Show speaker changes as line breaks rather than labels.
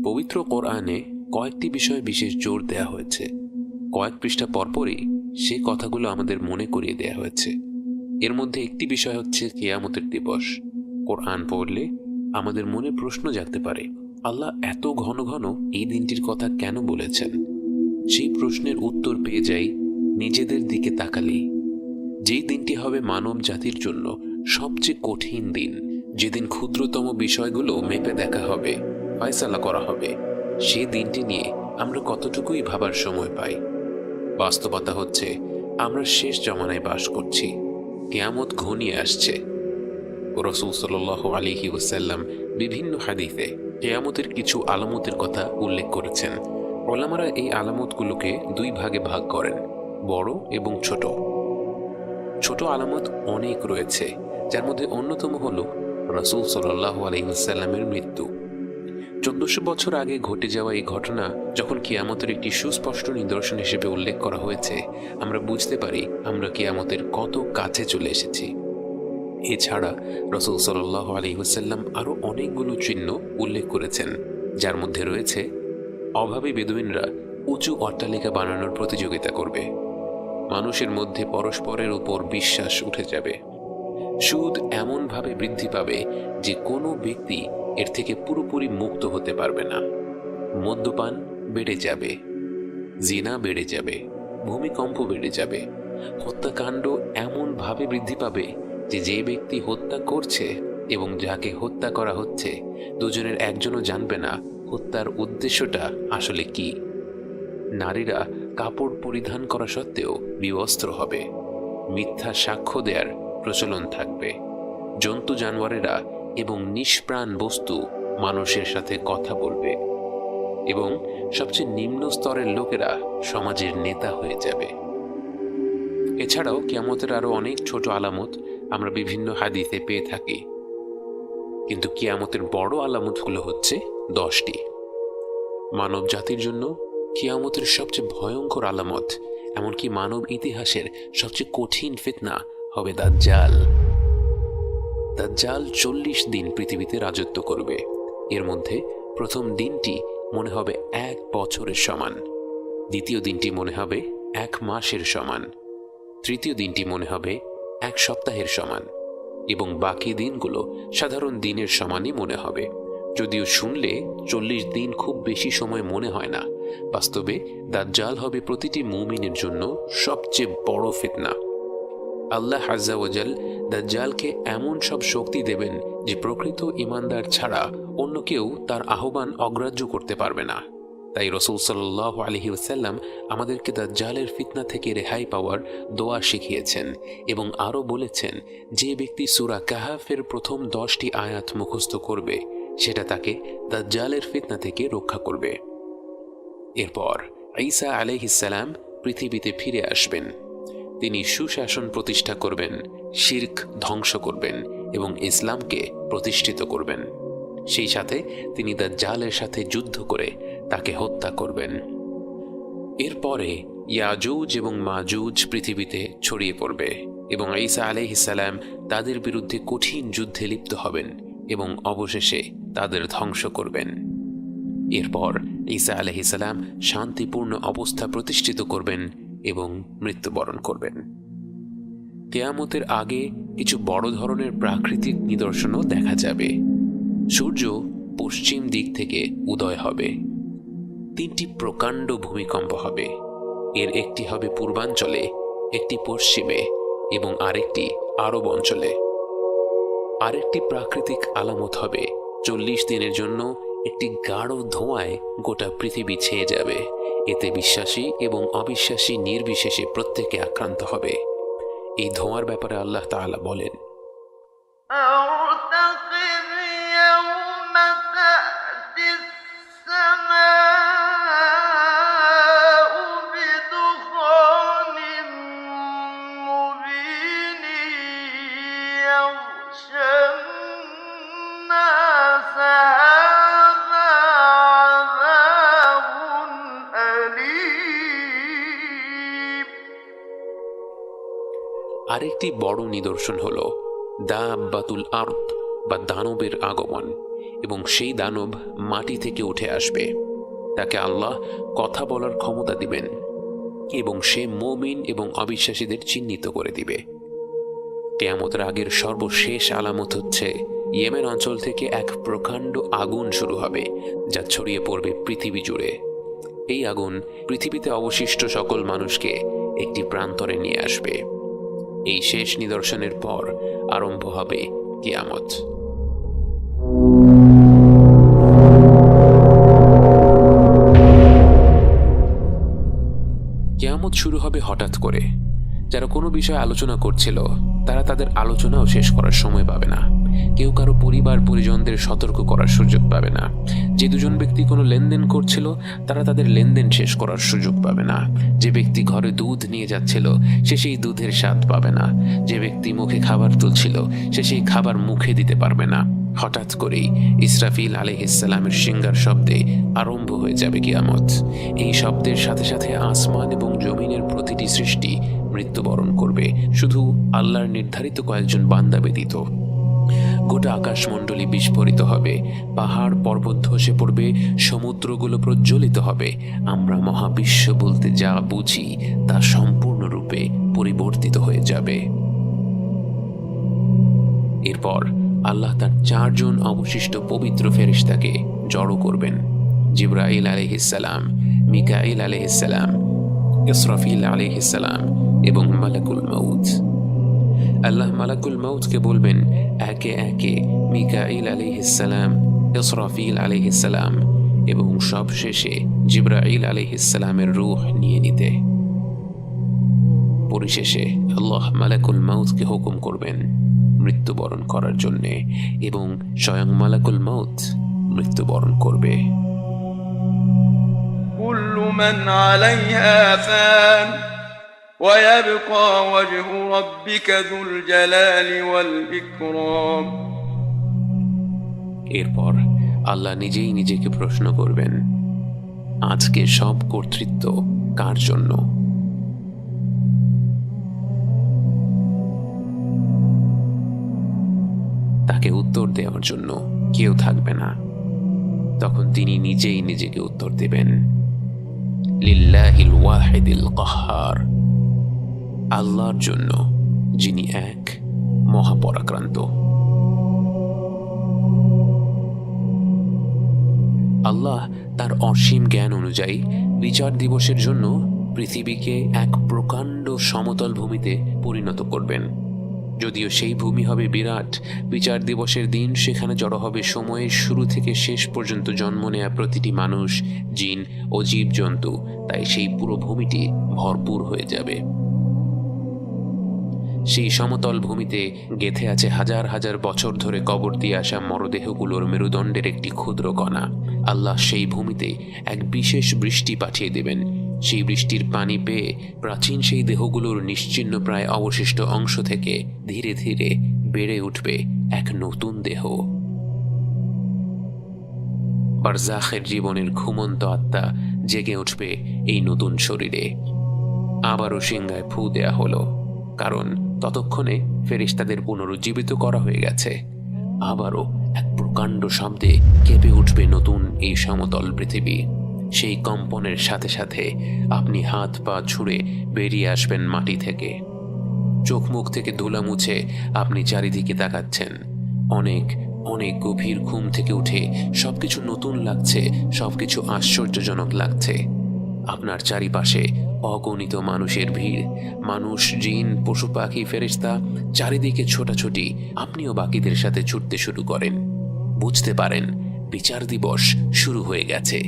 পবিত্র কোরআনে কয়েকটি বিষয়ে বিশেষ জোর দেয়া হয়েছে। কয়েক পৃষ্ঠা পরপরই সে কথাগুলো আমাদের মনে করিয়ে দেয়া হয়েছে। এর মধ্যে একটি বিষয় হচ্ছে কিয়ামতের দিবস। কোরআন পড়লে আমাদের মনে প্রশ্ন জাগতে পারে, আল্লাহ এত ঘন ঘন এই দিনটির কথা কেন বলেছেন? সেই প্রশ্নের উত্তর পেয়ে যাই নিজেদের দিকে তাকালেই। যেই দিনটি হবে মানব জাতির জন্য সবচেয়ে কঠিন দিন, যেদিন ক্ষুদ্রতম বিষয়গুলো মেপে দেখা হবে, ফয়সালা করা হবে, সে দিনটি নিয়ে আমরা কতটুকুই ভাবার সময় পাই। বাস্তবতা হচ্ছে আমরা শেষ জমানায় বাস করছি। কিয়ামত ঘনিয়ে আসছে। রাসূল সাল্লাল্লাহু আলাইহি ওয়াসাল্লাম বিভিন্ন হাদিসে কিয়ামতের কিছু আলামতের কথা উল্লেখ করেছেন। উলামারা এই আলামতগুলোকে দুই ভাগে ভাগ করেন, বড় এবং ছোট। ছোট আলামত অনেক রয়েছে, যার মধ্যে অন্যতম হল রাসূল সাল্লাল্লাহু আলাইহি ওয়াসাল্লামের মৃত্যু। 1400 বছর আগে ঘটে যাওয়া এই ঘটনা যখন কিয়ামতের একটি সুস্পষ্ট নিদর্শন হিসেবে উল্লেখ করা হয়েছে, আমরা বুঝতে পারি আমরা কিয়ামতের কত কাছে চলে এসেছি। এছাড়া রাসূল সাল্লাল্লাহু আলাইহি ওয়াসাল্লাম আরও অনেকগুলো চিহ্ন উল্লেখ করেছেন, যার মধ্যে রয়েছে অভাবী বেদুইনরা উঁচু অট্টালিকা বানানোর প্রতিযোগিতা করবে, মানুষের মধ্যে পরস্পরের উপর বিশ্বাস উঠে যাবে, সুদ এমনভাবে বৃদ্ধি পাবে যে কোনো ব্যক্তি এর থেকে পুরোপুরি মুক্ত হতে পারবে না, মদ্যপান বেড়ে যাবে, জিনা বেড়ে যাবে, ভূমিকম্প বেড়ে যাবে, হত্যাকাণ্ড এমনভাবে বৃদ্ধি পাবে যে যে ব্যক্তি হত্যা করছে এবং যাকে হত্যা করা হচ্ছে দুজনের একজনও জানবে না হত্যার উদ্দেশ্যটা আসলে কি। নারীরা কাপড় পরিধান করা সত্ত্বেও বিবস্ত্র হবে, মিথ্যা সাক্ষ্য দেওয়ার প্রচলন থাকবে, জন্তু জানোয়ারেরা এবং নিষ্প্রাণ বস্তু মানুষের সাথে কথা বলবে এবং সবচেয়ে নিম্ন স্তরের লোকেরা সমাজের নেতা হয়ে যাবে। এছাড়াও কিয়ামতের আরো অনেক ছোট আলামত আমরা বিভিন্ন হাদিসে পেয়ে থাকি, কিন্তু কিয়ামতের বড় আলামতগুলো হচ্ছে 10টি। মানব জাতির জন্য কিয়ামতের সবচেয়ে ভয়ঙ্কর আলামত, এমনকি মানব ইতিহাসের সবচেয়ে কঠিন ফিতনা হবে দাজ্জাল। দাজ্জাল 40 দিন পৃথিবীতে রাজত্ব করবে। এর মধ্যে প্রথম দিনটি মনে হবে 1 বছরের সমান, দ্বিতীয় দিনটি মনে হবে 1 মাসের সমান, তৃতীয় দিনটি মনে হবে 1 সপ্তাহের সমান এবং বাকি দিনগুলো সাধারণ দিনের সমানই মনে হবে। যদিও শুনলে 40 দিন খুব বেশি সময় মনে হয় না, বাস্তবে দাজ্জাল হবে প্রতিটি মুমিনের জন্য সবচেয়ে বড় ফিতনা। আল্লাহ আযজা ওয়া জাল দাজ্জালকে এমন সব শক্তি দেবেন যে প্রকৃত ঈমানদার ছাড়া অন্য কেউ তার আহ্বান অগ্রাহ্য করতে পারবে না। তাই রাসূল সাল্লাল্লাহু আলাইহি ওয়াসাল্লাম আমাদেরকে দাজ্জালের ফিতনা থেকে রেহাই পাওয়ার দোয়া শিখিয়েছেন এবং আরও বলেছেন, যে ব্যক্তি সূরা কাহাফের প্রথম 10টি আয়াত মুখস্থ করবে সেটা তাকে দাজ্জালের ফিতনা থেকে রক্ষা করবে। এরপর ঈসা আলাইহিস সালাম পৃথিবীতে ফিরে আসবেন। তিনি সুশাসন প্রতিষ্ঠা করবেন, শিরক ধ্বংস করবেন এবং ইসলামকে প্রতিষ্ঠিত করবেন। সেই সাথে তিনি দাজ্জালের সাথে যুদ্ধ করে তাকে হত্যা করবেন। এরপরে ইয়াজুজ এবং মাজুজ পৃথিবীতে ছড়িয়ে পড়বে এবং ঈসা আলাইহিস সালাম তাদের বিরুদ্ধে কঠিন যুদ্ধে লিপ্ত হবেন এবং অবশেষে তাদের ধ্বংস করবেন। এরপর ঈসা আলাইহিস সালাম শান্তিপূর্ণ অবস্থা প্রতিষ্ঠিত করবেন এবং মৃত্যুবরণ করবেন। কিয়ামতের আগে কিছু বড় ধরনের প্রাকৃতিক নিদর্শনও দেখা যাবে। সূর্য পশ্চিম দিক থেকে উদয় হবে, 3টি প্রকাণ্ড ভূমিকম্প হবে। এর একটি হবে পূর্বাঞ্চলে, একটি পশ্চিমে এবং আরেকটি আরব অঞ্চলে। আরেকটি প্রাকৃতিক আলামত হবে 40 দিনের জন্য একটি গাঢ় ধোঁয়ায় গোটা পৃথিবী ছেয়ে যাবে। এতে বিশ্বাসী এবং অবিশ্বাসী নির্বিশেষে প্রত্যেকে আক্রান্ত হবে। এই ধোঁয়ার ব্যাপারে আল্লাহ তাআলা বলেন, আরেকটি বড় নিদর্শন হল দাব্বাতুল আরদ বা দানবের আগমন, এবং সেই দানব মাটি থেকে উঠে আসবে। তাকে আল্লাহ কথা বলার ক্ষমতা দিবেন এবং সে মুমিন এবং অবিশ্বাসীদের চিহ্নিত করে দিবে। কিয়ামতের আগের সর্বশেষ আলামত হচ্ছে ইয়েমেন অঞ্চল থেকে এক প্রকাণ্ড আগুন শুরু হবে, যা ছড়িয়ে পড়বে পৃথিবী জুড়ে। এই আগুন পৃথিবীতে অবশিষ্ট সকল মানুষকে একটি প্রান্তরে নিয়ে আসবে। এই শেষ নিদর্শনের পর আরম্ভ হবে কিয়ামত। কিয়ামত শুরু হবে হঠাৎ করে। যারা কোনো বিষয়ে আলোচনা করছিল তারা তাদের আলোচনাও শেষ করার সময় পাবে না। কেউ কারো পরিবার পরিজনদের সতর্ক করার সুযোগ পাবে না। যে দুজন ব্যক্তি কোনো লেনদেন করছিল তারা তাদের লেনদেন শেষ করার সুযোগ পাবে না। যে ব্যক্তি ঘরে দুধ নিয়ে যাচ্ছিল সে সেই দুধের স্বাদ পাবে না। যে ব্যক্তি মুখে খাবার তুলছিল সে সেই খাবার মুখে দিতে পারবে না। হঠাৎ করেই ইসরাফিল আলাইহিসসালামের সিংহার শব্দে আরম্ভ হয়ে যাবে কিয়ামত। এই শব্দের সাথে সাথে আসমান এবং জমিনের প্রতিটি সৃষ্টি মৃত্যুবরণ করবে, শুধু আল্লাহর নির্ধারিত কয়েকজন বান্দা ব্যতীত। গোটা আকাশমণ্ডলী বিস্ফোরিত হবে, পাহাড় পর্বত ধসে পড়বে, সমুদ্রগুলো প্রজ্বলিত হবে। আমরা মহাবিশ্ব বলতে যা বুঝি তা সম্পূর্ণরূপে পরিবর্তিত হয়ে যাবে। এরপর আল্লাহ তার 4 জন অবশিষ্ট পবিত্র ফেরেশতাকে জড়ো করবেন: জিবরাইল আলাইহিসসালাম, মিকাইল আলাইহিসসালাম, ইসরাফিল আলাইহিসসালাম এবং মালাকুল মউত। আল্লাহ মালাকুল মউতকে বলবেন একে একে মিকাইল আলাইহিসসালাম, ইসরাফিল আলাইহিসসালাম এবং সবশেষে জিবরাইল আলাইহিসসালামের রূহ নিয়ে নিতে। পরিশেষে আল্লাহ মালাকুল মউতকে হুকুম করবেন মৃত্যুবরণ করার জন্যে, এবং স্বয়ং মালাকুল মউত মৃত্যুবরণ করবে।
কুল্লু মান আলাইহা ফান ওয়া ইয়াবকা ওয়াজহু রাব্বিকা যুল জালালি ওয়াল ইকরাম।
এরপর আল্লাহ নিজেই নিজেকে প্রশ্ন করবেন, আজকে সব কর্তৃত্ব কার জন্য? তাকে উত্তর দেওয়ার জন্য কেউ থাকবে না। তখন তিনি নিজেই নিজেকে উত্তর দেবেন, লিল্লাহিল ওয়াহিদিল কাহ্হার, আল্লাহর জন্য যিনি এক মহাপরাক্রান্ত। আল্লাহ তার অসীম জ্ঞান অনুযায়ী বিচার দিবসের জন্য পৃথিবীকে এক প্রকাণ্ড সমতল ভূমিতে পরিণত করবেন। যদিও সেই ভূমি হবে বিরাট, বিচার দিবসের দিন সেখানে জড়ো হবে সময়ের শুরু থেকে শেষ পর্যন্ত জন্ম নেয়া প্রতিটি মানুষ, জিন ও জীবজন্তু। তাই সেই পুরো ভূমিটি ভরপুর হয়ে যাবে। সেই সমতল ভূমিতে গেঁথে আছে হাজার হাজার বছর ধরে কবর দিয়ে আসা মরদেহগুলোর মেরুদণ্ডের একটি ক্ষুদ্র কণা। আল্লাহ সেই ভূমিতে এক বিশেষ বৃষ্টি পাঠিয়ে দেবেন। সেই বৃষ্টির পানি পেয়ে প্রাচীন সেই দেহগুলোর নিশ্চিহ্ন প্রায় অবশিষ্ট অংশ থেকে ধীরে ধীরে বেড়ে উঠবে এক নতুন দেহ। বারজাখের জীবনের ঘুমন্ত আত্মা জেগে উঠবে এই নতুন শরীরে। আবারও সিংহায় ফু দেয়া হলো, কারণ ততক্ষণে ফেরেশতাদের পুনরুজ্জীবিত করা হয়ে গেছে। আবারও এক প্রকাণ্ড শব্দে কেঁপে উঠবে নতুন এই সমতল পৃথিবী। সেই কম্পনের সাথে সাথে আপনি হাত পা ছুঁড়ে বেরিয়ে আসবেন মাটি থেকে। চোখ মুখ থেকে ধুলা মুছে আপনি চারিদিকে তাকাচ্ছেন। অনেক অনেক গভীর ঘুম থেকে উঠে সবকিছু নতুন লাগছে, সবকিছু আশ্চর্যজনক লাগছে। আপনার চারিপাশে অগণিত মানুষের ভিড়, মানুষ, জিন, পশু পাখি, ফেরেশতা, চারিদিকে ছোটাছুটি। আপনিও বাকিদের সাথে ছুটতে শুরু করেন। বুঝতে পারেন বিচার দিবস শুরু হয়ে গেছে।